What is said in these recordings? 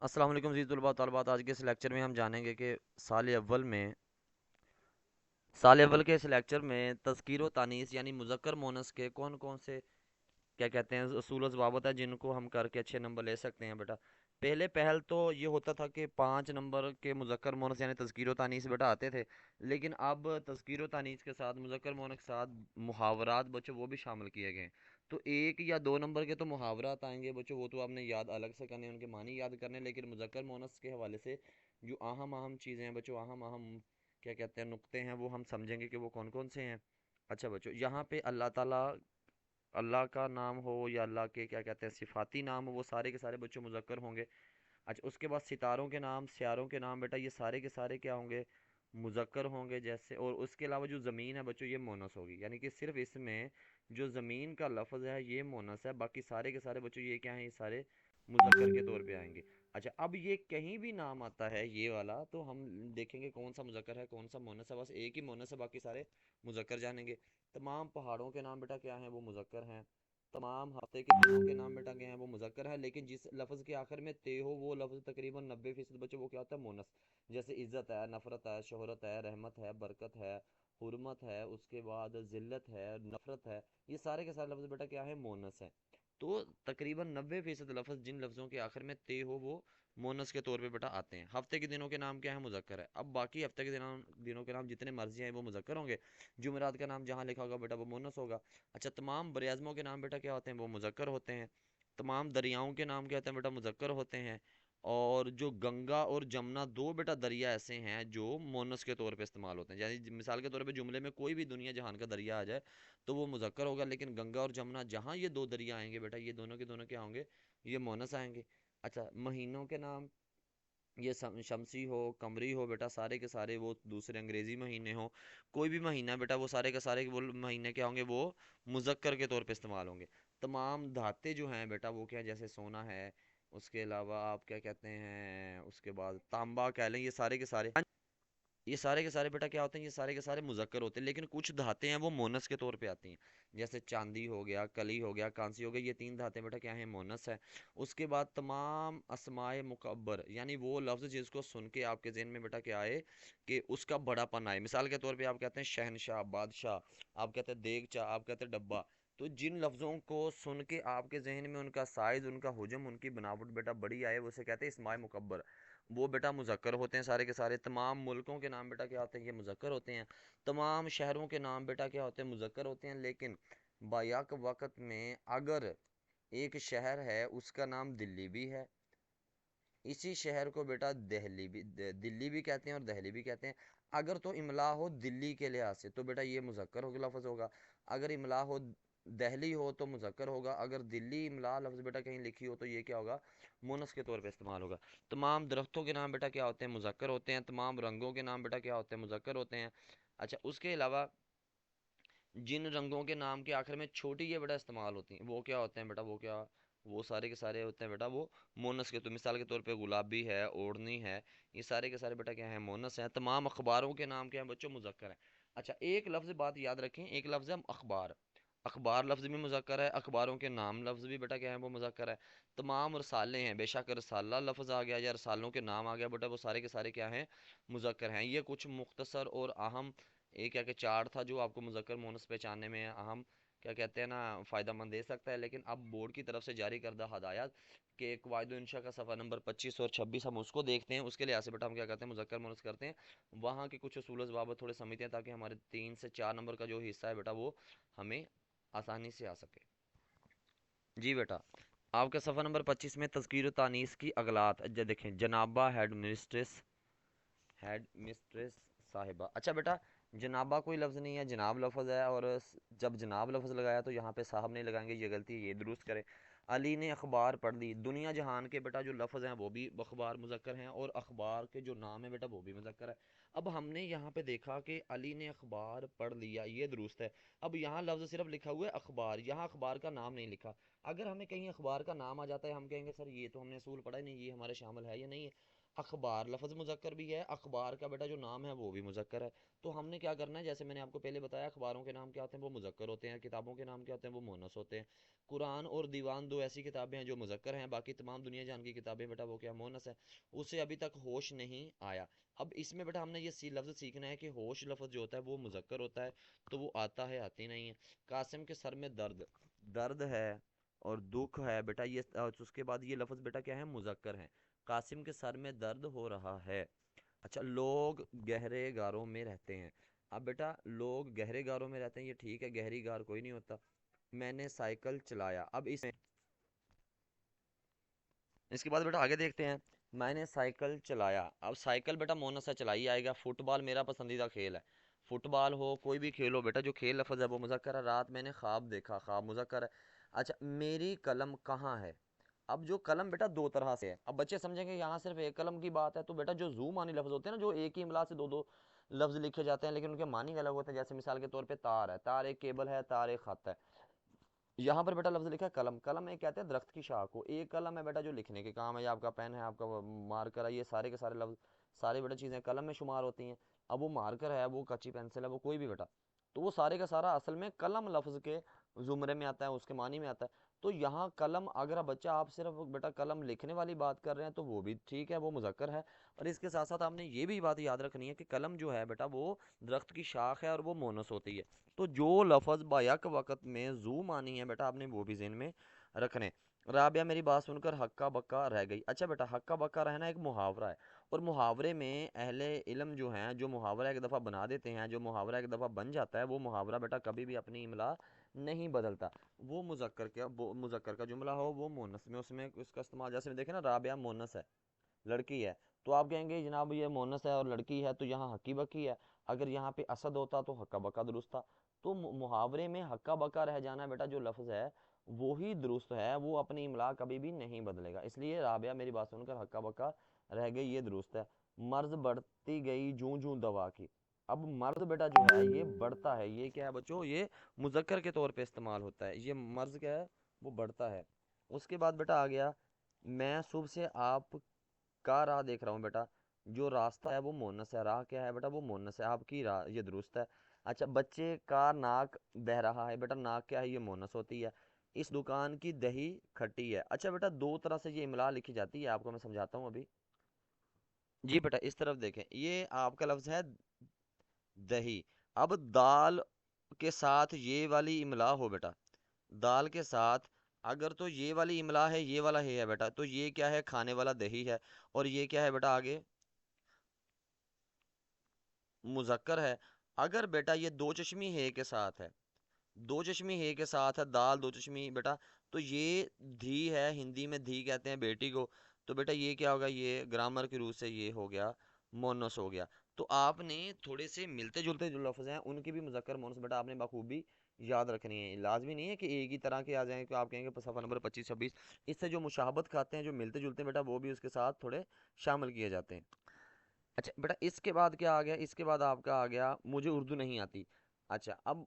السلام علیکم جی طلباء طالبات، آج کے اس لیکچر میں ہم جانیں گے کہ سال اول کے اس لیکچر میں تذکیر و تانیث یعنی مذکر مونس کے کون کون سے کیا کہتے ہیں اصول و ضوابط ہے جن کو ہم کر کے اچھے نمبر لے سکتے ہیں بیٹا۔ پہلے پہل تو یہ ہوتا تھا کہ 5 نمبر کے مذکر مونس یعنی تذکیر و تانیث بیٹا آتے تھے، لیکن اب تذکیر و تانیث کے ساتھ مذکر مونس کے ساتھ محاورات بچوں وہ بھی شامل کیے گئے ہیں۔ تو 1 یا 2 نمبر کے تو محاورات آئیں گے بچوں، وہ تو آپ نے یاد الگ سے کرنے، ان کے معنی یاد کرنے، لیکن مذکر مونس کے حوالے سے جو اہم اہم چیزیں ہیں بچوں، اہم اہم کیا کہتے ہیں نقطے ہیں، وہ ہم سمجھیں گے کہ وہ کون کون سے ہیں۔ اچھا بچوں، یہاں پہ اللہ تعالیٰ، اللہ کا نام ہو یا اللہ کے کیا کہتے ہیں صفاتی نام ہو، وہ سارے کے سارے بچوں مذکر ہوں گے۔ اچھا اس کے بعد ستاروں کے نام، سیاروں کے نام بیٹا، یہ سارے کے سارے کیا ہوں گے؟ مذکر ہوں گے جیسے۔ اور اس کے علاوہ جو زمین ہے بچوں یہ مونس ہوگی، یعنی کہ صرف اس میں جو زمین کا لفظ ہے یہ مونس ہے، باقی سارے کے سارے بچوں یہ کیا ہیں؟ یہ سارے مذکر کے طور پہ آئیں گے۔ اچھا اب یہ کہیں بھی نام آتا ہے یہ والا تو ہم دیکھیں گے کون سا مذکر ہے کون سا مونس ہے، بس ایک ہی مونس ہے، باقی سارے مذکر جانیں گے۔ تمام پہاڑوں کے نام بیٹا کیا ہیں؟ وہ مذکر ہیں۔ تمام ہفتے کے دنوں کے نام بیٹا کیا ہیں؟ وہ مذکر ہے، لیکن جس لفظ کے آخر میں تے ہو وہ لفظ تقریباً 90% بچوں وہ کیا ہوتا ہے؟ مونس۔ جیسے عزت ہے، نفرت ہے، شہرت ہے، رحمت ہے، برکت ہے، حرمت ہے، اس کے بعد ذلت ہے، نفرت ہے، یہ سارے کے سارے لفظ بیٹا کیا ہے؟ مونس ہے۔ تو تقریباً 90% لفظ جن لفظوں کے آخر میں تے ہو وہ مونس کے طور پہ بیٹا آتے ہیں۔ ہفتے کے دنوں کے نام کیا ہے؟ مذکر ہے۔ اب باقی ہفتے کے دنوں کے نام جتنے مرضی ہیں وہ مذکر ہوں گے۔ جمعرات کا نام جہاں لکھا ہوگا بیٹا وہ مونس ہوگا۔ اچھا تمام براعظموں کے نام بیٹا کیا ہوتے ہیں؟ وہ مذکر ہوتے ہیں۔ تمام دریاؤں کے نام کیا ہوتے ہیں بیٹا؟ مذکر ہوتے ہیں۔ اور جو گنگا اور جمنا دو بیٹا دریا ایسے ہیں جو مونس کے طور پہ استعمال ہوتے ہیں، یعنی مثال کے طور پہ جملے میں کوئی بھی دنیا جہان کا دریا آ جائے تو وہ مذکر ہوگا، لیکن گنگا اور جمنا جہاں یہ دو دریا آئیں گے بیٹا یہ دونوں کے دونوں کیا ہوں گے؟ یہ مونس آئیں گے۔ اچھا مہینوں کے نام، یہ شمسی ہو قمری ہو بیٹا سارے کے سارے، وہ دوسرے انگریزی مہینے ہوں، کوئی بھی مہینہ بیٹا وہ سارے کے سارے وہ مہینے کیا ہوں گے؟ وہ مذکر کے طور پہ استعمال ہوں گے۔ تمام دھاتے جو ہیں بیٹا وہ کیا، جیسے سونا ہے، اس کے علاوہ آپ کیا کہتے ہیں، اس کے بعد تانبا کہہ لیں، یہ سارے کے سارے بیٹا کیا ہوتے ہیں؟ یہ سارے کے سارے مذکر ہوتے ہیں، لیکن کچھ دھاتے ہیں وہ مونس کے طور پہ آتی ہیں، جیسے چاندی ہو گیا، کلی ہو گیا، کانسی ہو گیا، یہ 3 دھاتیں بیٹا کیا ہیں؟ مونس ہے۔ اس کے بعد تمام اسماء مکبر یعنی وہ لفظ جس کو سن کے آپ کے ذہن میں بیٹا کیا آئے کہ اس کا بڑا پن آئے، مثال کے طور پہ آپ کہتے ہیں شہنشاہ، بادشاہ، آپ کہتے ہیں دیگچا، آپ کہتے ہیں ڈبہ، تو جن لفظوں کو سن کے آپ کے ذہن میں ان کا سائز، ان کا حجم، ان کی بناوٹ بیٹا بڑی آئے، وہ اسے کہتے ہیں اسماء مکبر، وہ بیٹا مذکر ہوتے ہیں سارے کے سارے۔ تمام ملکوں کے نام بیٹا کیا ہوتے ہیں؟ یہ مذکر ہوتے ہیں۔ تمام شہروں کے نام بیٹا کیا ہوتے ہیں؟ مذکر ہوتے ہیں، لیکن بیک وقت میں اگر ایک شہر ہے اس کا نام دلی بھی ہے، اسی شہر کو بیٹا دہلی بھی، دلی بھی کہتے ہیں اور دہلی بھی کہتے ہیں، اگر تو املا ہو دلی کے لحاظ سے تو بیٹا یہ مذکر ہو لفظ ہوگا، اگر املا ہو دہلی ہو تو مذکر ہوگا، اگر دلی املا لفظ بیٹا کہیں لکھی ہو تو یہ کیا ہوگا؟ مونس کے طور پہ استعمال ہوگا۔ تمام درختوں کے نام بیٹا کیا ہوتے ہیں؟ مذکر ہوتے ہیں۔ تمام رنگوں کے نام بیٹا کیا ہوتے ہیں؟ مذکر ہوتے ہیں۔ اچھا اس کے علاوہ جن رنگوں کے نام کے آخر میں چھوٹی یہ بیٹا استعمال ہوتی ہیں وہ کیا ہوتے ہیں بیٹا؟ وہ کیا، وہ سارے کے سارے ہوتے ہیں بیٹا وہ مونس کے، تو مثال کے طور پہ گلابی ہے، اوڑھنی ہے، یہ سارے کے سارے بیٹا کیا ہیں؟ مونس ہیں۔ تمام اخباروں کے نام کیا ہیں بچوں؟ مذکر ہیں۔ اچھا ایک لفظ بات یاد رکھیں، ایک لفظ ہے اخبار، اخبار لفظ بھی مذکر ہے، اخباروں کے نام لفظ بھی بیٹا کیا ہے؟ وہ مذکر ہے۔ تمام رسالے ہیں، بے شک رسالہ لفظ آ گیا یا رسالوں کے نام آ گیا بیٹا وہ سارے کے سارے کیا ہیں؟ مذکر ہیں۔ یہ کچھ مختصر اور اہم ایک کیا کہ چارٹ تھا جو آپ کو مذکر مونس پہچاننے میں اہم کیا کہتے ہیں نا فائدہ مند دے سکتا ہے، لیکن اب بورڈ کی طرف سے جاری کردہ ہدایات کہ قواعد و انشاء کا صفحہ نمبر 25 اور 26 ہم اس کو دیکھتے ہیں، اس کے لحاظ سے بیٹا ہم کیا کرتے ہیں؟ مذکر مونس کرتے ہیں، وہاں کے کچھ اصول و ضوابط تھوڑے سمجھتے ہیں تاکہ ہمارے 3 سے 4 نمبر کا جو حصہ ہے بیٹا وہ ہمیں آسانی سے آ سکے۔ جی بیٹا، آپ کا صفحہ نمبر 25 میں تذکیر و تانیث کی اغلاط دیکھیں، جنابہ ہیڈ مسٹریس صاحبہ۔ اچھا بیٹا جنابہ کوئی لفظ نہیں ہے، جناب لفظ ہے، اور جب جناب لفظ لگایا تو یہاں پہ صاحب نہیں لگائیں گے، یہ غلطی ہے، یہ درست کریں۔ علی نے اخبار پڑھ لی، دنیا جہان کے بیٹا جو لفظ ہیں وہ بھی اخبار مذکر ہیں، اور اخبار کے جو نام ہے بیٹا وہ بھی مذکر ہے۔ اب ہم نے یہاں پہ دیکھا کہ علی نے اخبار پڑھ لیا، یہ درست ہے۔ اب یہاں لفظ صرف لکھا ہوا ہے اخبار، یہاں اخبار کا نام نہیں لکھا، اگر ہمیں کہیں اخبار کا نام آ جاتا ہے ہم کہیں گے سر یہ تو ہم نے اصول پڑھا ہی نہیں، یہ ہمارے شامل ہے یا نہیں ہے۔ اخبار لفظ مذکر بھی ہے، اخبار کا بیٹا جو نام ہے وہ بھی مذکر ہے، تو ہم نے کیا کرنا ہے، جیسے میں نے آپ کو پہلے بتایا اخباروں کے نام کیا ہوتے ہیں وہ مذکر ہوتے ہیں، کتابوں کے نام کیا ہوتے ہیں وہ مونس ہوتے ہیں۔ قرآن اور دیوان دو ایسی کتابیں ہیں جو مذکر ہیں، باقی تمام دنیا جان کی کتابیں بیٹا وہ کیا مونس ہے، اسے ابھی تک ہوش نہیں آیا۔ اب اس میں بیٹا ہم نے یہ لفظ سیکھنا ہے کہ ہوش لفظ جو ہوتا ہے وہ مذکر ہوتا ہے، تو وہ آتا ہے آتی نہیں ہے۔ قاسم کے سر میں درد، درد ہے اور دکھ ہے بیٹا، یہ اس کے بعد یہ لفظ بیٹا کیا ہے مذکر ہے، قاسم کے سر میں درد ہو رہا ہے۔ اچھا، لوگ گہرے گاروں میں رہتے ہیں، اب بیٹا لوگ گہرے گاروں میں رہتے ہیں یہ ٹھیک ہے، گہری گار کوئی نہیں ہوتا۔ میں نے سائیکل چلایا، اب اس کے بعد بیٹا آگے دیکھتے ہیں، میں نے سائیکل چلایا، اب سائیکل بیٹا مونس ہے چلائی آئے گا۔ فٹ بال میرا پسندیدہ کھیل ہے، فٹ بال ہو کوئی بھی کھیل ہو بیٹا جو کھیل لفظ ہے وہ مذکر ہے۔ رات میں نے خواب دیکھا، خواب مذکر ہے۔ اچھا، میری قلم کہاں ہے، اب جو قلم بیٹا دو طرح سے ہے، اب بچے سمجھیں گے یہاں صرف ایک قلم کی بات ہے، تو بیٹا جو زو معنی لفظ ہوتے ہیں نا، جو ایک ہی املا سے دو دو لفظ لکھے جاتے ہیں لیکن ان کے معنی الگ ہوتے ہیں، جیسے مثال کے طور پہ تار ہے، تار ایک کیبل ہے، تار ایک خط ہے۔ یہاں پر بیٹا لفظ لکھا ہے قلم، قلم ایک کہتے ہیں درخت کی شاخ کو، ایک قلم ہے بیٹا جو لکھنے کے کام ہے، یا آپ کا پین ہے، آپ کا مارکر ہے، یہ سارے کے سارے لفظ سارے بیٹا چیزیں قلم میں شمار ہوتی ہیں۔ اب وہ مارکر ہے، وہ کچی پینسل ہے، وہ کوئی بھی بیٹا، تو وہ سارے کا سارا اصل میں قلم لفظ کے زمرے میں آتا ہے، اس کے معنی میں آتا ہے۔ تو یہاں قلم، اگر بچہ آپ صرف بیٹا قلم لکھنے والی بات کر رہے ہیں تو وہ بھی ٹھیک ہے، وہ مذکر ہے، اور اس کے ساتھ ساتھ آپ نے یہ بھی بات یاد رکھنی ہے کہ قلم جو ہے بیٹا وہ درخت کی شاخ ہے اور وہ مونس ہوتی ہے۔ تو جو لفظ بیک وقت میں زو معنی ہے بیٹا آپ نے وہ بھی ذہن میں رکھنے۔ رابعہ میری بات سن کر ہکا بکا رہ گئی، اچھا بیٹا ہکا بکا رہنا ایک محاورہ ہے، اور محاورے میں اہل علم جو ہیں جو محاورہ ایک دفعہ بنا دیتے ہیں، جو محاورہ ایک دفعہ بن جاتا ہے وہ محاورہ بیٹا کبھی بھی اپنی املا نہیں بدلتا۔ وہ مذکر کا جملہ ہو وہ مونس میں اس کا استعمال، جیسے دیکھیں نا رابعہ مونس ہے، لڑکی ہے، تو آپ کہیں گے جناب یہ مونس ہے اور لڑکی ہے تو یہاں ہکی بکی ہے، اگر یہاں پہ اسد ہوتا تو ہکا بکا درست تھا۔ تو محاورے میں ہکا بکا رہ جانا بیٹا جو لفظ ہے وہی درست ہے، وہ اپنی املا کبھی بھی نہیں بدلے گا، اس لیے رابعہ میری بات سن کر ہکا بکا رہ گئی یہ درست ہے۔ مرض بڑھتی گئی جوں جوں دوا کی، اب مرض بیٹا جو ہے یہ بڑھتا ہے، یہ کیا ہے بچوں، یہ مذکر کے طور پہ استعمال ہوتا ہے، یہ مرض کیا ہے وہ بڑھتا ہے۔ اس کے بعد بیٹا آ گیا، میں صبح سے آپ کا راہ دیکھ رہا ہوں بیٹا، جو راستہ ہے وہ مونس ہے، راہ کیا ہے بیٹا وہ مونس ہے، آپ کی راہ یہ درست ہے۔ اچھا، بچے کا ناک بہ رہا ہے، بیٹا ناک کیا ہے یہ مونس ہوتی ہے۔ اس دکان کی دہی کھٹی ہے، اچھا بیٹا دو طرح سے یہ املا لکھی جاتی ہے، آپ کو میں سمجھاتا ہوں ابھی۔ جی بیٹا اس طرف دیکھیں، یہ آپ کا لفظ ہے دہی، اب دال کے ساتھ یہ والی املا ہو بیٹا، دال کے ساتھ اگر تو یہ والی املا ہے، یہ والا ہے بیٹا، تو یہ کیا ہے کھانے والا دہی ہے، اور یہ کیا ہے بیٹا آگے مذکر ہے۔ اگر بیٹا یہ دو چشمی ہے کے ساتھ ہے، دو چشمی ہے کے ساتھ ہے دال دو چشمی بیٹا، تو یہ دھی ہے، ہندی میں دھی کہتے ہیں بیٹی کو، تو بیٹا یہ کیا ہوگا، یہ گرامر کی روح سے یہ ہو گیا مونس ہو گیا۔ تو آپ نے تھوڑے سے ملتے جلتے جو لفظ ہیں ان کی بھی مذکر مونس بیٹا آپ نے بخوبی یاد رکھنی ہے، لازمی نہیں ہے کہ ایک ہی طرح کے آ جائیں کہ آپ کہیں گے صفحہ نمبر 25 26، اس سے جو مشابہت کھاتے ہیں جو ملتے جلتے ہیں بیٹا وہ بھی اس کے ساتھ تھوڑے شامل کیے جاتے ہیں۔ اچھا بیٹا اس کے بعد کیا آ گیا، اس کے بعد آپ کا آ گیا مجھے اردو نہیں آتی۔ اچھا، اب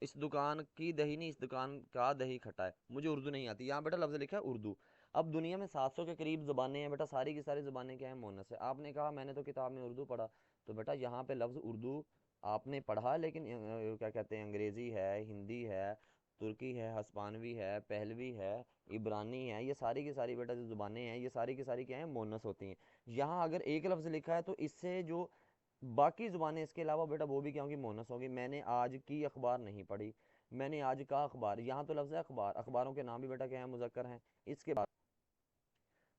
اس دکان کی دہی نہیں، اس دکان کا دہی کھٹا ہے، مجھے اردو نہیں آتی، یہاں بیٹا لفظ لکھا ہے اردو۔ اب دنیا میں 700 کے قریب زبانیں ہیں بیٹا، ساری کی ساری زبانیں کیا ہیں مونس ہے، آپ نے کہا میں نے تو کتاب میں اردو پڑھا، تو بیٹا یہاں پہ لفظ اردو آپ نے پڑھا، لیکن کیا کہتے ہیں انگریزی ہے، ہندی ہے، ترکی ہے، ہسپانوی ہے، پہلوی ہے، عبرانی ہے، یہ ساری کی ساری بیٹا جو زبانیں ہیں یہ ساری کی ساری کیا ہیں مونس ہوتی ہیں۔ یہاں اگر ایک لفظ لکھا ہے تو اس سے جو باقی زبانیں اس کے علاوہ بیٹا وہ بھی کیا ہوں گی مونس ہوگی۔ میں نے آج کی اخبار نہیں پڑھی، میں نے آج کا اخبار، یہاں تو لفظ ہے اخبار، اخباروں کے نام بھی بیٹا کیا ہیں مذکر ہیں۔ اس کے بعد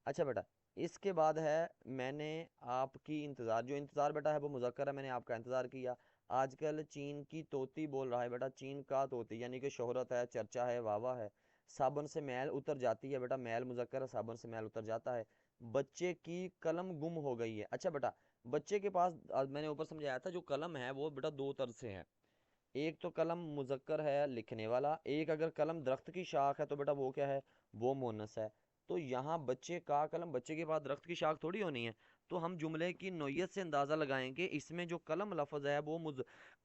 اچھا بیٹا اس کے بعد ہے میں نے آپ کی انتظار، جو انتظار بیٹا ہے وہ مذکر ہے، میں نے آپ کا انتظار کیا۔ آج کل چین کی طوطی بول رہا ہے بیٹا، چین کا طوطی یعنی کہ شہرت ہے، چرچا ہے، واہ واہ ہے۔ صابن سے میل اتر جاتی ہے، بیٹا میل مذکر ہے، صابن سے میل اتر جاتا ہے۔ بچے کی قلم گم ہو گئی ہے، اچھا بیٹا بچے کے پاس میں نے اوپر سمجھایا تھا جو قلم ہے وہ بیٹا دو طرح سے ہے، ایک تو قلم مذکر ہے لکھنے والا، ایک اگر قلم درخت کی شاخ ہے تو بیٹا وہ کیا ہے وہ مونس ہے۔ تو یہاں بچے کا قلم، بچے کے پاس درخت کی شاخ تھوڑی ہونی ہے، تو ہم جملے کی نوعیت سے اندازہ لگائیں کہ اس میں جو قلم لفظ ہے وہ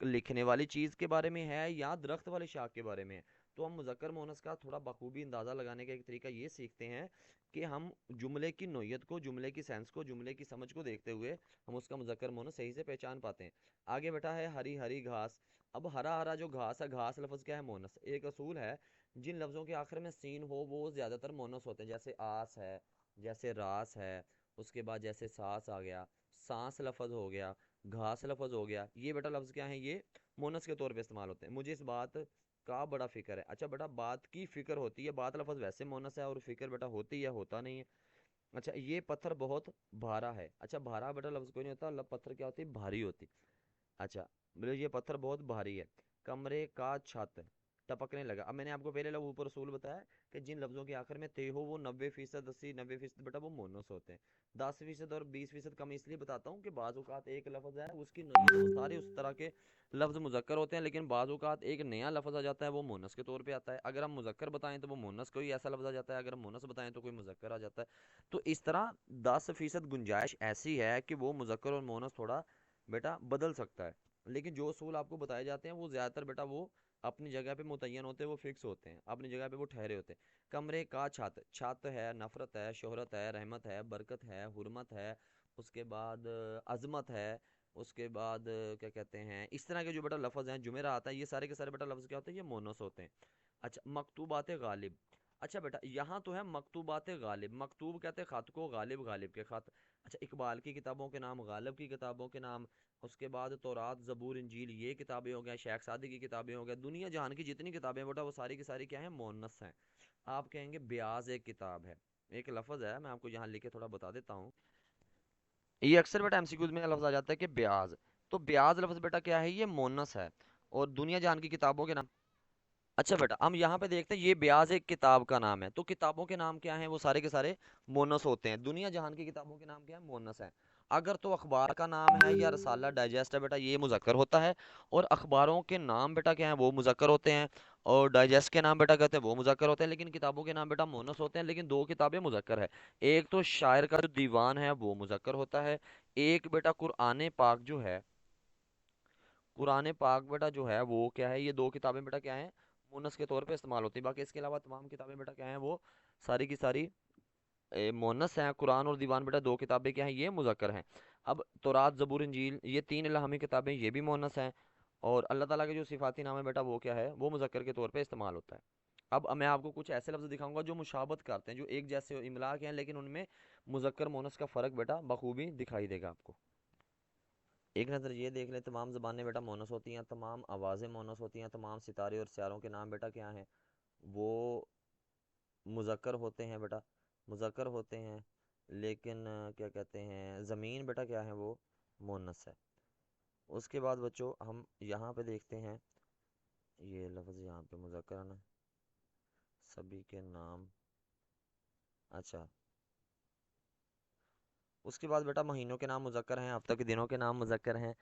لکھنے والی چیز کے بارے میں ہے یا درخت والی شاخ کے بارے میں ہے۔ تو ہم مذکر مونس کا تھوڑا بخوبی اندازہ لگانے کا ایک طریقہ یہ سیکھتے ہیں کہ ہم جملے کی نوعیت کو، جملے کی سینس کو، جملے کی سمجھ کو دیکھتے ہوئے ہم اس کا مذکر مونس صحیح سے پہچان پاتے ہیں۔ آگے بیٹا ہے ہری ہری گھاس۔ اب ہرا ہرا جو گھاس ہے، گھاس لفظ کیا ہے؟ مونس۔ ایک اصول ہے، جن لفظوں کے آخر میں سین ہو وہ زیادہ تر مونس ہوتے ہیں، جیسے آس ہے، جیسے راس ہے، اس کے بعد جیسے ساس آ گیا، سانس لفظ ہو گیا، گھاس لفظ ہو گیا، یہ بیٹا لفظ کیا ہیں؟ یہ مونس کے طور پہ استعمال ہوتے ہیں۔ مجھے اس بات کا بڑا فکر ہے۔ اچھا بیٹا، بات کی فکر ہوتی ہے، بات لفظ ویسے مونس ہے، اور فکر بیٹا ہوتی ہے، ہوتا نہیں ہے۔ اچھا، یہ پتھر بہت بھارا ہے۔ اچھا، بھارا بیٹا لفظ کوئی نہیں ہوتا، پتھر کیا ہوتی ہے؟ بھاری ہوتی۔ اچھا، بولے یہ پتھر بہت بھاری ہے۔ کمرے کا چھت ٹپکنے لگا۔ اب میں نے آپ کو پہلے اوپر اصول بتایا کہ جن لفظوں کے آخر میں تے ہو وہ 90%، 80 90% بیٹا وہ مونس ہوتے ہیں۔ 10% اور 20% کم اس لیے بتاتا ہوں کہ بعض اوقات ایک لفظ ہے اس کی نوعیت وہ سارے اس طرح کے لفظ مذکر ہوتے ہیں، لیکن بعض اوقات ایک نیا لفظ آ جاتا ہے، وہ مونس کے طور پہ آتا ہے۔ اگر ہم مذکر بتائیں تو وہ مونس کوئی ایسا لفظ آ جاتا ہے، اگر ہم مونس بتائیں تو کوئی مذکر آ جاتا ہے۔ تو اس طرح 10% گنجائش ایسی ہے کہ وہ مذکر اور مونس تھوڑا بیٹا بدل سکتا ہے، لیکن جو اصول آپ کو بتائے جاتے ہیں وہ زیادہ تر بیٹا وہ اپنی جگہ پہ متعین ہوتے ہیں، وہ فکس ہوتے ہیں، اپنی جگہ پہ وہ ٹھہرے ہوتے ہیں۔ کمرے کا چھت، چھت ہے، نفرت ہے، شہرت ہے، رحمت ہے، برکت ہے، حرمت ہے، اس کے بعد عظمت ہے، اس کے بعد کیا کہتے ہیں، اس طرح کے جو بیٹا لفظ ہیں، جمعرات ہے، یہ سارے کے سارے بیٹا لفظ کیا ہوتے ہیں؟ یہ مونس ہوتے ہیں۔ اچھا، مکتوبات غالب۔ اچھا بیٹا، یہاں تو ہے مکتوبات غالب، مکتوب کہتے ہیں خط کو، غالب غالب کے خط۔ اچھا، اقبال کی کتابوں کے نام، غالب کی کتابوں کے نام، اس کے بعد تورات، زبور، انجیل، یہ کتابیں ہو گئے، شیخ سعدی کی کتابیں ہو گئے، دنیا جہان کی جتنی کتابیں بیٹا وہ ساری کی ساری کیا ہیں؟ مونس ہیں۔ آپ کہیں گے بیاض ایک کتاب ہے، ایک لفظ ہے، میں آپ کو یہاں لکھ کے تھوڑا بتا دیتا ہوں۔ یہ اکثر بیٹا MCQز میں لفظ آ جاتا ہے کہ بیاض، تو بیاض لفظ بیٹا کیا ہے؟ یہ مونس ہے، اور دنیا جہان کی کتابوں کے نام۔ اچھا بیٹا، ہم یہاں پہ دیکھتے ہیں یہ بیاض ایک کتاب کا نام ہے، تو کتابوں کے نام کیا ہیں؟ وہ سارے کے سارے مونس ہوتے ہیں۔ دنیا جہان کی کتابوں کے نام کیا ہے؟ مونس ہیں۔ اگر تو اخبار کا نام ہے یا رسالہ، ڈائجسٹ ہے بیٹا، یہ مذکر ہوتا ہے، اور اخباروں کے نام بیٹا کیا ہیں؟ وہ مذکر ہوتے ہیں، اور ڈائجسٹ کے نام بیٹا کہتے ہیں وہ مذکر ہوتے ہیں، لیکن کتابوں کے نام بیٹا مونس ہوتے ہیں، لیکن دو کتابیں مذکر ہے۔ ایک تو شاعر کا جو دیوان ہے وہ مذکر ہوتا ہے، ایک بیٹا قرآن پاک جو ہے، قرآن پاک بیٹا جو ہے وہ کیا ہے؟ یہ دو کتابیں بیٹا کیا ہیں؟ مونس کے طور پہ استعمال ہوتی ہیں۔ باقی اس کے علاوہ تمام کتابیں بیٹا کیا ہیں؟ وہ ساری کی ساری مونس ہیں۔ قرآن اور دیوان بیٹا دو کتابیں کیا ہیں؟ یہ مذکر ہیں۔ اب تورات، زبور، انجیل، یہ تین الہامی کتابیں، یہ بھی مونس ہیں، اور اللہ تعالیٰ کے جو صفاتی نام ہے بیٹا وہ کیا ہے؟ وہ مذکر کے طور پہ استعمال ہوتا ہے۔ اب میں آپ کو کچھ ایسے لفظ دکھاؤں گا جو مشابہت کرتے ہیں، جو ایک جیسے املا کے ہیں، لیکن ان میں مذکر مونس کا فرق بیٹا بخوبی دکھائی دے گا آپ کو۔ ایک نظر یہ دیکھ لیں، تمام زبانیں بیٹا مونس ہوتی ہیں، تمام آوازیں مونس ہوتی ہیں، تمام ستارے اور سیاروں کے نام بیٹا کیا ہیں؟ وہ مذکر ہوتے ہیں بیٹا، مذکر ہوتے ہیں، لیکن کیا کہتے ہیں، زمین بیٹا کیا ہے؟ وہ مونس ہے۔ اس کے بعد بچوں ہم یہاں پہ دیکھتے ہیں، یہ لفظ یہاں پہ مذکر ہے نا، سبھی کے نام۔ اچھا، اس کے بعد بیٹا مہینوں کے نام مذکر ہیں، ہفتہ کے دنوں کے نام مذکر ہیں،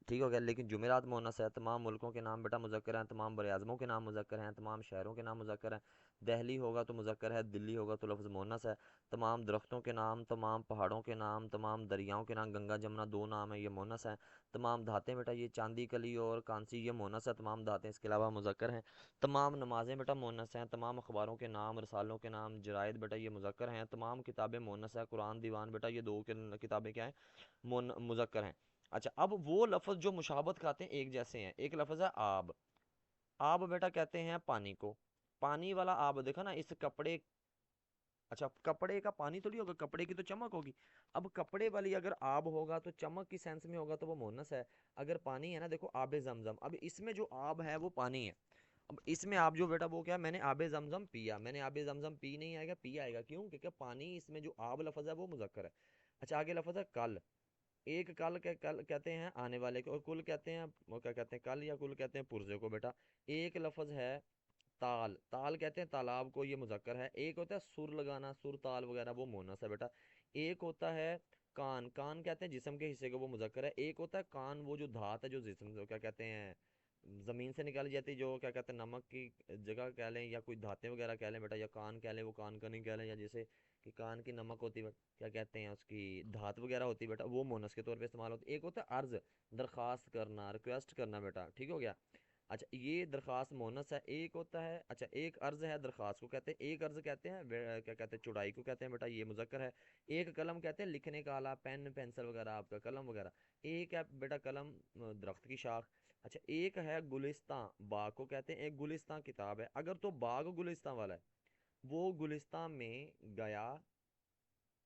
ٹھیک ہو گیا، لیکن جمعرات مونس ہے۔ تمام ملکوں کے نام بیٹا مذکر ہیں، تمام بر اعظموں کے نام مذکر ہیں، تمام شہروں کے نام مذکر ہیں۔ دہلی ہوگا تو مذکر ہے، دلی ہوگا تو لفظ مونس ہے۔ تمام درختوں کے نام، تمام پہاڑوں کے نام، تمام دریاؤں کے نام، گنگا جمنا دو نام ہیں، یہ مونس ہیں۔ تمام دھاتیں بیٹا، یہ چاندی، کلی اور کانسی، یہ مونس ہے، تمام دھاتیں اس کے علاوہ مذکر ہیں۔ تمام نمازیں بیٹا مونس ہیں، تمام اخباروں کے نام، رسالوں کے نام، جرائد بیٹا یہ مذکر ہیں، تمام کتابیں مونس ہیں، قرآن، دیوان بیٹا یہ دو کتابیں کیا ہیں؟ مذکر ہیں۔ اچھا، اب وہ لفظ جو مشابہت کھاتے ہیں، ایک جیسے ہیں، ایک لفظ ہے آب۔ آب بیٹا کہتے ہیں پانی کو، پانی والا آب، دیکھا نا اس کپڑے، اچھا کپڑے کا پانی تو نہیں ہوگا، کپڑے کی تو چمک ہوگی۔ اب کپڑے والی اگر آب ہوگا تو چمک کی سینس میں ہوگا تو وہ مونس ہے۔ اگر پانی ہے نا، دیکھو آب زمزم، اب اس میں جو آب ہے وہ پانی ہے، اب اس میں آپ جو بیٹا وہ کیا، میں نے آب زمزم پیا، میں نے آب زمزم پی نہیں آئے گا، پی آئے گا، کیوں؟ کیونکہ پانی، اس میں جو آب لفظ ہے وہ مذکر ہے۔ اچھا، آگے لفظ ہے کل۔ ایک کل کل کہتے ہیں آنے والے کو، اور کل کہتے ہیں وہ کیا کہتے ہیں؟ کل، یا کل کہتے ہیں پرزے کو بیٹا۔ ایک لفظ ہے تال، تال کہتے ہیں تالاب کو، یہ مذکر ہے۔ ایک ہوتا ہے سر لگانا، سر تال وغیرہ، وہ مونس ہے بیٹا۔ ایک ہوتا ہے کان، کان کہتے ہیں جسم کے حصے کو، وہ مذکر ہے۔ ایک ہوتا ہے کان، وہ جو دھات ہے جو جسم کو کیا کہتے ہیں، زمین سے نکالی جاتی ہے، جو کیا کہتے ہیں نمک کی جگہ کہہ لیں، یا کوئی دھاتیں وغیرہ کہہ لیں بیٹا، یا کان کہہ لیں، وہ کان کا نہیں کہہ لیں، یا جیسے کہ کان کی نمک ہوتی ہے، کیا کہتے ہیں اس کی دھات وغیرہ ہوتی ہے بیٹا، وہ مونس کے طور پہ استعمال ہوتی ہے۔ ایک ہوتا ہے عرض، درخواست کرنا، ریکویسٹ کرنا بیٹا، ٹھیک ہو گیا۔ اچھا یہ درخواست مونس ہے، ایک ہوتا ہے، اچھا ایک عرض ہے درخواست کو کہتے ہیں، ایک عرض کہتے ہیں کیا کہتے ہیں چوڑائی کو کہتے ہیں بیٹا، یہ مذکر ہے۔ ایک قلم کہتے ہیں لکھنے کا آلہ، پین پینسل وغیرہ آپ کا قلم وغیرہ۔ ایک ہے بیٹا قلم درخت کی شاخ۔ اچھا ایک ہے گلستان، باغ کو کہتے ہیں، ایک گلستان کتاب ہے۔ اگر تو باغ گلستان والا ہے، وہ گلستان میں گیا،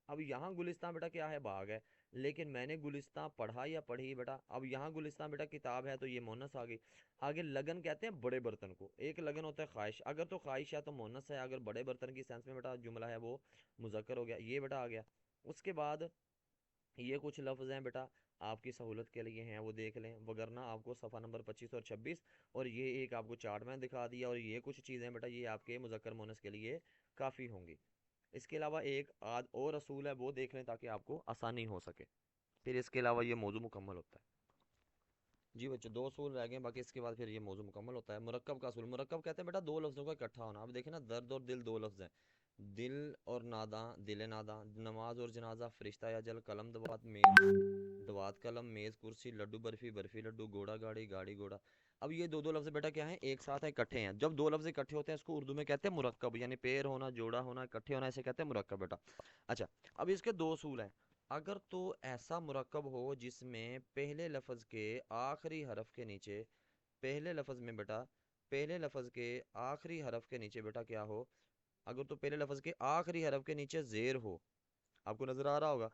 اب یہاں گلستان بیٹا کیا ہے، باغ ہے، لیکن میں نے گلستان پڑھا یا پڑھی بیٹا، اب یہاں گلستان بیٹا کتاب ہے تو یہ مونس آ گئی۔ آگے لگن کہتے ہیں بڑے برتن کو، ایک لگن ہوتا ہے خواہش، اگر تو خواہش ہے تو مونس ہے، اگر بڑے برتن کی سینس میں بیٹا جملہ ہے وہ مذکر ہو گیا، یہ بیٹا آ گیا۔ اس کے بعد یہ کچھ لفظ ہیں بیٹا آپ کی سہولت کے لیے ہیں، وہ دیکھ لیں، وگرنہ آپ کو صفحہ نمبر 25 اور 26 اور یہ ایک آپ کو چارٹ میں دکھا دیا، اور یہ کچھ چیزیں بیٹا یہ آپ کے مذکر مونس کے لیے کافی ہوں گی۔ اس کے علاوہ ایک آدھ اور اصول ہے، وہ دیکھ لیں تاکہ آپ کو آسانی ہو سکے، پھر اس کے علاوہ یہ موضوع مکمل ہوتا ہے۔ جی بچے دو اصول رہ گئے باقی، اس کے بعد پھر یہ موضوع مکمل ہوتا ہے۔ مرکب کا اصول، مرکب کہتے ہیں بیٹا دو لفظوں کا اکٹھا ہونا۔ اب دیکھیں نا، درد اور دل دو لفظ ہیں، دل اور ناداں، دل ناداں، نماز اور جنازہ، فرشتہ اجل، قلم دوات میز، دوات قلم، میز کرسی، لڈو برفی، برفی لڈو، گھوڑا گاڑی، گاڑی گھوڑا۔ اب یہ دو دو لفظ بیٹا کیا ہیں، ایک ساتھ ہیں، اکٹھے ہیں۔ جب دو لفظ اکٹھے ہوتے ہیں اس کو اردو میں کہتے ہیں مرکب، یعنی پیر ہونا، جوڑا ہونا، اکٹھے ہونا، اسے کہتے ہیں مرکب بیٹا۔ اچھا اب اس کے دو اصول ہیں، اگر تو ایسا مرکب ہو جس میں پہلے لفظ کے آخری حرف کے نیچے، پہلے لفظ میں بیٹا پہلے لفظ کے آخری حرف کے نیچے بیٹا کیا ہو، اگر تو پہلے لفظ کے آخری حرف کے نیچے زیر ہو، آپ کو نظر آ رہا ہوگا،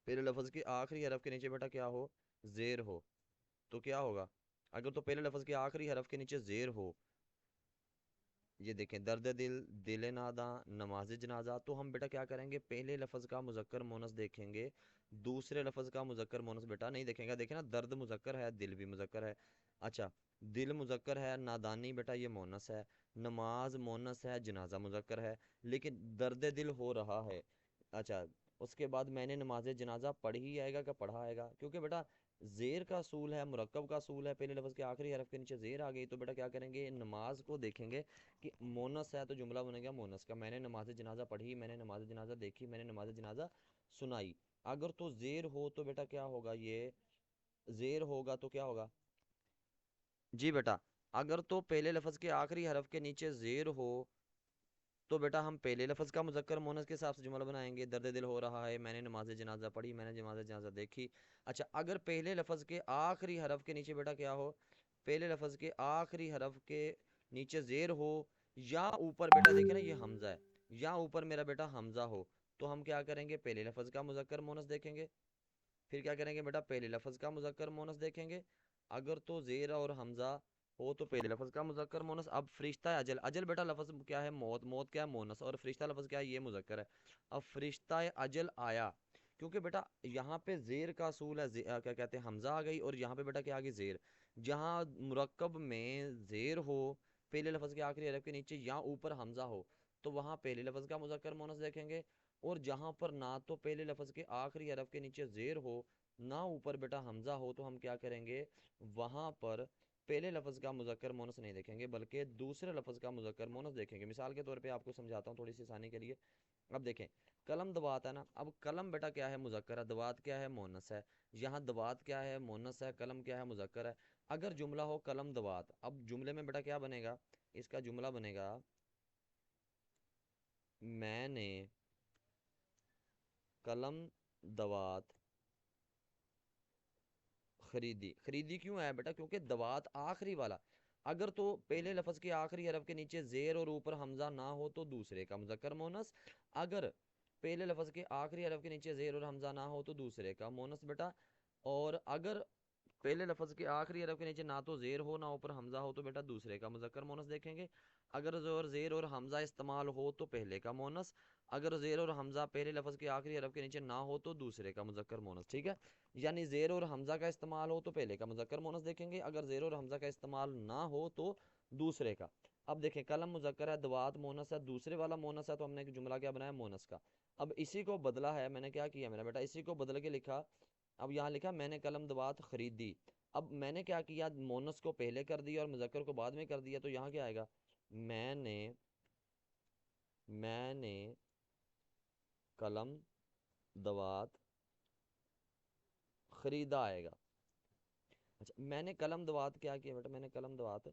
پہلے لفظ کے آخری حرف کے نیچے بیٹا کیا ہو، زیر ہو، تو کیا ہوگا، اگر تو پہلے لفظ کے آخری حرف کے نیچے زیر ہو، یہ دیکھیں درد دل، دل ناداں، نماز جنازہ، تو ہم بیٹا کیا کریں گے، پہلے لفظ کا مذکر مونس دیکھیں گے، دوسرے لفظ کا مذکر مونس بیٹا نہیں دیکھیں گے۔ دیکھیں نا درد مذکر ہے، دل بھی مذکر ہے، اچھا دل مذکر ہے، نادانی بیٹا یہ مونس ہے، نماز مونس ہے، جنازہ مذکر ہے، لیکن درد دل ہو رہا ہے۔ اچھا اس کے بعد میں نے نماز جنازہ پڑھی آئے گا کہ پڑھا آئے گا، کیونکہ بیٹا زیر کا اصول ہے، مرکب کا اصول ہے، پہلے لفظ کے آخری حرف کے نیچے زیر آ گئی، تو بیٹا کیا کریں گے، نماز کو دیکھیں گے کہ مونس ہے تو جملہ بنے گا مونس کا، میں نے نماز جنازہ پڑھی، میں نے نماز جنازہ دیکھی، میں نے نماز جنازہ سنائی۔ اگر تو زیر ہو تو بیٹا کیا ہوگا، یہ زیر ہوگا تو کیا ہوگا، جی بیٹا اگر تو پہلے لفظ کے آخری حرف کے نیچے زیر ہو تو بیٹا ہم پہلے لفظ کا مذکر مونس کے حساب سے جملہ بنائیں گے، درد دل ہو رہا ہے، میں نے نماز جنازہ پڑھی، میں نے نماز جنازہ دیکھی۔ اچھا اگر پہلے لفظ کے آخری حرف کے نیچے بیٹا کیا ہو، پہلے لفظ کے آخری حرف کے نیچے زیر ہو، یا اوپر بیٹا دیکھیں نا یہ حمزہ ہے، یا اوپر میرا بیٹا حمزہ ہو، تو ہم کیا کریں گے، پہلے لفظ کا مذکر مونس دیکھیں گے، پھر کیا کریں گے بیٹا، پہلے لفظ کا مذکر مونس دیکھیں گے، اگر تو زیر اور حمزہ ہو تو پہلے لفظ کا مذکر مونس۔ اب فرشتہ اجل، اجل بیٹا لفظ کیا ہے، موت، موت کیا ہے مونس، اور فرشتہ لفظ کیا ہے، یہ مذکر ہے۔ اب فرشتہ اجل آیا، کیونکہ بیٹا یہاں پہ زیر کا اصول ہے، کیا کہتے ہیں حمزہ آ گئی، اور یہاں پہ بیٹا کیا آ گئی، زیر، جہاں مرکب میں زیر ہو پہلے لفظ کے آخری حرف کے نیچے یا اوپر حمزہ ہو تو وہاں پہلے لفظ کا مذکر مونس دیکھیں گے، اور جہاں پر نہ تو پہلے لفظ کے آخری حرف کے نیچے زیر ہو نہ اوپر بیٹا حمزہ ہو تو ہم کیا کریں گے، وہاں پر پہلے لفظ کا مذکر مونس نہیں دیکھیں گے بلکہ دوسرے لفظ کا مذکر مونس دیکھیں گے۔ مثال کے طور پہ آپ کو سمجھاتا ہوں تھوڑی سی آسانی کے لیے، اب دیکھیں قلم دوات ہے نا، اب قلم بیٹا کیا ہے، مذکر ہے، دوات کیا ہے، مونس ہے، یہاں دوات کیا ہے، مونس ہے، قلم کیا ہے، مذکر ہے۔ اگر جملہ ہو قلم دوات، اب جملے میں بیٹا کیا بنے گا، اس کا جملہ بنے گا میں نے قلم دوات خریدی، خریدی کیوں ہے بیٹا، کیونکہ دوات آخری والا، اگر تو پہلے لفظ کے آخری حرف کے نیچے زیر اور اوپر حمزہ نہ ہو تو دوسرے کا مذکر مونس، اگر پہلے لفظ کے آخری حرف کے نیچے زیر اور حمزہ نہ ہو تو دوسرے کا مونس بیٹا، اور اگر پہلے لفظ کے آخری حرف کے نیچے نہ تو زیر ہو نہ اوپر حمزہ ہو تو بیٹا دوسرے کا مذکر مونس دیکھیں گے، اگر زیر اور حمزہ استعمال ہو تو پہلے کا مونس، اگر زیر اور حمزہ پہلے لفظ کے آخری حرف کے نیچے نہ ہو تو دوسرے کا مذکر مونس، ٹھیک ہے، یعنی زیر اور حمزہ کا استعمال ہو تو پہلے کا مذکر مونس دیکھیں گے، اگر زیر اور حمزہ کا استعمال نہ ہو تو دوسرے کا۔ اب دیکھیں قلم مذکر ہے، دوات مونس ہے، دوسرے والا مونس ہے، تو ہم نے ایک جملہ کیا بنایا، مونس کا۔ اب اسی کو بدلا ہے، میں نے کیا کیا میرا بیٹا، اسی کو بدل کے لکھا، اب یہاں لکھا میں نے قلم دوات خریدی، اب میں نے کیا کیا، مونس کو پہلے کر دیا اور مذکر کو بعد میں کر دیا، تو یہاں کیا آئے گا، میں نے قلم دوات خریدا آئے گا۔ اچھا میں نے قلم دوات کیا کیا بیٹا، میں نے قلم دوات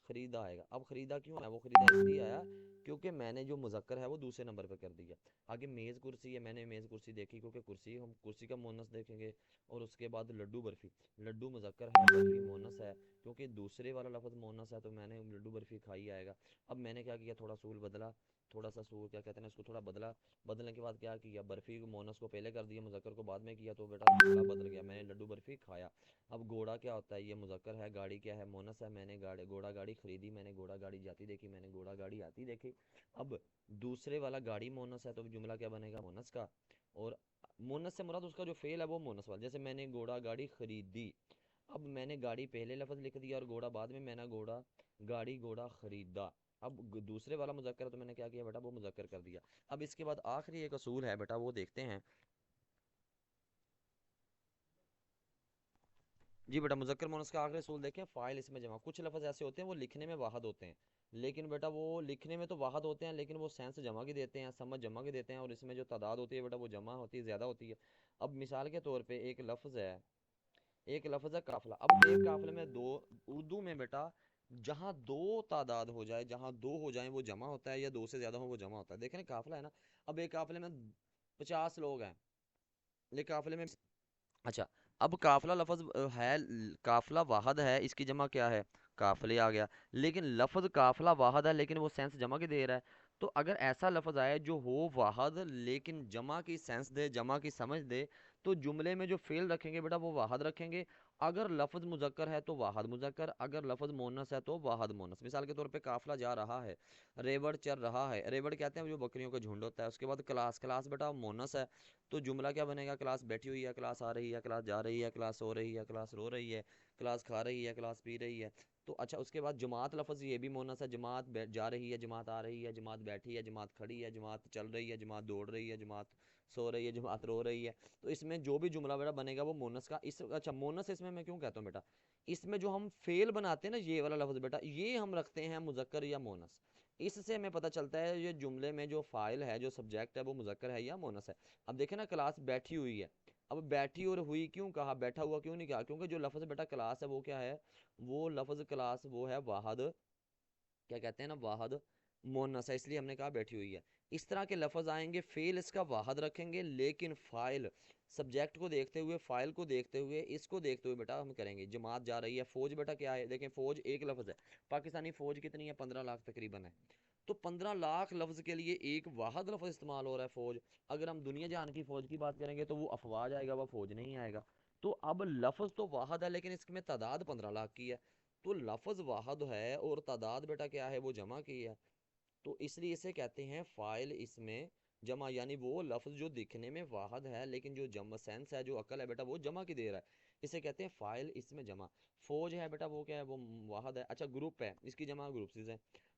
خریدا آئے گا. اب خریدا کیوں آیا؟ وہ خریدا اس لیے آیا کیونکہ میں نے جو مذکر ہے وہ دوسرے نمبر پہ کر دیا. آگے میز کرسی ہے، میں نے میز کرسی دیکھی کیونکہ کرسی، ہم کرسی کا مونس دیکھیں گے. اور اس کے بعد لڈو برفی، لڈو مذکر ہے، برفی مونس ہے، کیونکہ دوسرے والا لفظ مونس ہے تو میں نے لڈو برفی کھائی آئے گا. اب میں نے کیا کیا، تھوڑا سول بدلا، تھوڑا سا سول کیا کہتے ہیں اس کو، تھوڑا بدلا. بدلنے کے بعد کیا کیا، برفی مونس کو پہلے کر دیا، مذکر کو بعد میں کیا، تو بیٹا جملہ بدل گیا، میں نے لڈو برفی کھایا. اب گھوڑا کیا ہوتا ہے، یہ مذکر ہے، گاڑی کیا ہے، مونس ہے، میں نے گھوڑا گاڑی خریدی، میں نے گھوڑا گاڑی جاتی دیکھی، میں نے گھوڑا گاڑی آتی دیکھی. اب دوسرے والا گاڑی مونس ہے تو جملہ کیا بنے گا، مونس کا. اور مونس سے مراد اس کا جو فعل ہے وہ مونس والا، جیسے میں نے گھوڑا گاڑی خریدی. اب میں نے گاڑی پہلے لفظ لکھ دیا اور گھوڑا بعد میں نے گھوڑا گاڑی گھوڑا خریدا. اب دوسرے والا مذکر ہے تو میں نے کیا کیا بیٹا، وہ مذکر کر دیا. اب اس کے بعد آخری ایک اصول ہے بیٹا، وہ دیکھتے ہیں. جی بیٹا مذکر مونس کا آخری اصول دیکھیں، فاعل اس میں جمع. کچھ لفظ ایسے ہوتے ہیں وہ لکھنے میں واحد ہوتے ہیں، لیکن بیٹا وہ لکھنے میں تو واحد ہوتے ہیں لیکن وہ سینس جمع کی دیتے ہیں، سمجھ جمع کی دیتے ہیں، اور اس میں جو تعداد ہوتی ہے بیٹا وہ جمع ہوتی ہے، زیادہ ہوتی ہے. اب مثال کے طور پہ ایک لفظ ہے، ایک لفظ ہے قافلہ. اب ایک قافلے میں دو، اردو میں بیٹا جہاں دو تعداد ہو جائے، جہاں دو ہو جائیں وہ جمع ہوتا ہے، یا دو سے زیادہ ہو وہ جمع ہوتا ہے. دیکھیں نا قافلہ ہے نا، اب ایک قافلے میں 50 لوگ ہیں، ایک قافلے میں. اچھا اب قافلہ لفظ ہے، قافلہ واحد ہے، اس کی جمع کیا ہے، قافلے آ گیا. لیکن لفظ قافلہ واحد ہے لیکن وہ سینس جمع کی دے رہا ہے. تو اگر ایسا لفظ آئے جو ہو واحد لیکن جمع کی سینس دے، جمع کی سمجھ دے، تو جملے میں جو فعل رکھیں گے بیٹا وہ واحد رکھیں گے. اگر لفظ مذکر ہے تو واحد مذکر، اگر لفظ مونس ہے تو واحد مونس. مثال کے طور پہ قافلہ جا رہا ہے، ریوڑ چر رہا ہے. ریوڑ کہتے ہیں جو بکریوں کا جھنڈ ہوتا ہے. اس کے بعد کلاس، کلاس بیٹا مونس ہے تو جملہ کیا بنے گا، کلاس بیٹھی ہوئی ہے، کلاس آ رہی ہے، کلاس جا رہی ہے، کلاس سو رہی ہے، کلاس رو رہی ہے، کلاس کھا رہی ہے، کلاس پی رہی ہے. تو اچھا اس کے بعد جماعت لفظ یہ بھی مونس ہے، جماعت جا رہی ہے، جماعت آ رہی ہے، جماعت بیٹھی ہے، جماعت کھڑی ہے، جماعت چل رہی ہے، جماعت دوڑ رہی ہے، جماعت سو رہی ہے، جماعت رو رہی ہے. تو اس میں جو بھی جملہ بیٹا بنے گا وہ مونس کا. اچھا مونس اس میں کیوں کہتا ہوں بیٹا، اس میں جو ہم فعل بناتے ہیں نا، یہ والا لفظ بیٹا یہ ہم رکھتے ہیں مذکر یا مونس. اس سے ہمیں پتہ چلتا ہے یہ جملے میں جو فاعل ہے، جو سبجیکٹ ہے، وہ مذکر ہے یا مونس ہے. اب دیکھیں نا کلاس بیٹھی ہوئی ہے. اب بیٹھی اور ہوئی کیوں کہا، بیٹھا ہوا کیوں نہیں کہا، کیونکہ جو لفظ بیٹا کلاس ہے وہ کیا ہے، وہ لفظ کلاس وہ ہے واحد، کیا کہتے ہیں نا، واحد مونس ہے، اس لیے ہم نے کہا بیٹھی ہوئی ہے. اس طرح کے لفظ آئیں گے، فعل اس کا واحد رکھیں گے لیکن فاعل سبجیکٹ کو دیکھتے ہوئے، فاعل کو دیکھتے ہوئے، اس کو دیکھتے ہوئے بیٹا ہم کریں گے. جماعت جا رہی ہے، فوج بیٹا کیا ہے، دیکھیں فوج ایک لفظ ہے. پاکستانی فوج کتنی ہے، 15 لاکھ تقریباً ہے. تو 15 لاکھ لفظ کے لیے ایک واحد لفظ استعمال ہو رہا ہے، فوج. اگر ہم دنیا جہان کی فوج کی بات کریں گے تو وہ افواج آئے گا، وہ فوج نہیں آئے گا. تو اب لفظ تو واحد ہے لیکن اس میں تعداد 15 لاکھ کی ہے. تو لفظ واحد ہے اور تعداد بیٹا کیا ہے، وہ جمع کی ہے. تو اس لیے اسے کہتے ہیں فاعل اس میں جمع، یعنی وہ لفظ جو دکھنے میں واحد ہے لیکن جو جمع سینس ہے، جو عقل ہے بیٹا وہ جمع کی دے رہا ہے، اسے کہتے ہیں فاعل اس میں جمع. فوج ہے بیٹا وہ کیا ہے، وہ واحد ہے. اچھا گروپ ہے، اس کی جمع گروپسز ہے.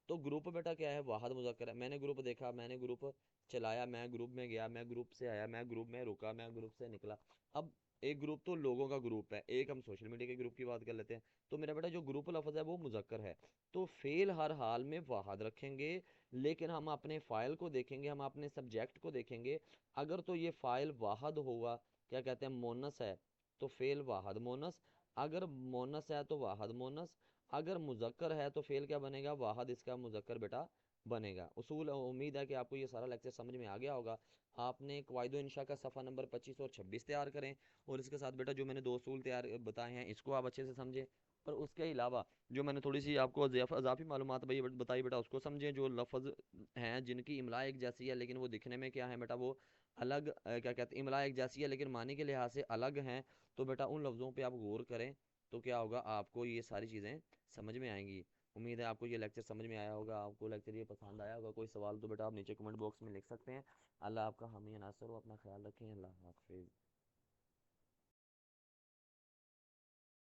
تو گروپ بیٹا کیا ہے، واحد مذکر ہے. میں نے گروپ دیکھا، میں نے گروپ چلایا، میں گروپ میں گیا، میں گروپ سے آیا، میں گروپ میں رکا، میں گروپ سے نکلا. اب ایک گروپ تو لوگوں کا گروپ ہے، ایک ہم سوشل میڈیا کے گروپ کی بات کر لیتے ہیں. تو میرا بیٹا جو گروپ لفظ ہے وہ مذکر ہے، تو فعل ہر حال میں واحد رکھیں گے لیکن ہم اپنے فاعل کو دیکھیں گے، ہم اپنے سبجیکٹ کو دیکھیں گے. اگر تو یہ فاعل واحد ہوگا، کیا کہتے ہیں مونس ہے، تو فعل واحد مونس. اگر مونس ہے تو واحد مونس. اگر مذکر ہے تو فعل کیا بنے گا، واحد اس کا مذکر بیٹا بنے گا. اصول امید ہے کہ آپ کو یہ سارا لیکچر سمجھ میں آ گیا ہوگا. آپ نے قواعد و انشاء کا صفحہ نمبر 25 اور 26 تیار کریں، اور اس کے ساتھ بیٹا جو میں نے دو اصول تیار بتائے ہیں اس کو آپ اچھے سے سمجھیں. اور اس کے علاوہ جو میں نے تھوڑی سی آپ کو اضافی معلومات بتائی بیٹا اس کو سمجھیں. جو لفظ ہیں جن کی املاء ایک جیسی ہے لیکن وہ دکھنے میں کیا ہے بیٹا، وہ الگ کیا کہتے ہیں، املاء ایک جیسی ہے لیکن معنی کے لحاظ سے الگ ہیں. تو بیٹا ان لفظوں پہ آپ غور کریں تو کیا ہوگا، آپ کو یہ ساری چیزیں سمجھ میں آئیں گی. امید ہے آپ کو یہ لیکچر سمجھ میں آیا ہوگا، آپ کو لیکچر یہ پسند آیا ہوگا. کوئی سوال تو بیٹا آپ نیچے کمنٹ باکس میں لکھ سکتے ہیں. اللہ آپ کا حامی ناصر ہو، اپنا خیال رکھیں. اللہ حافظ.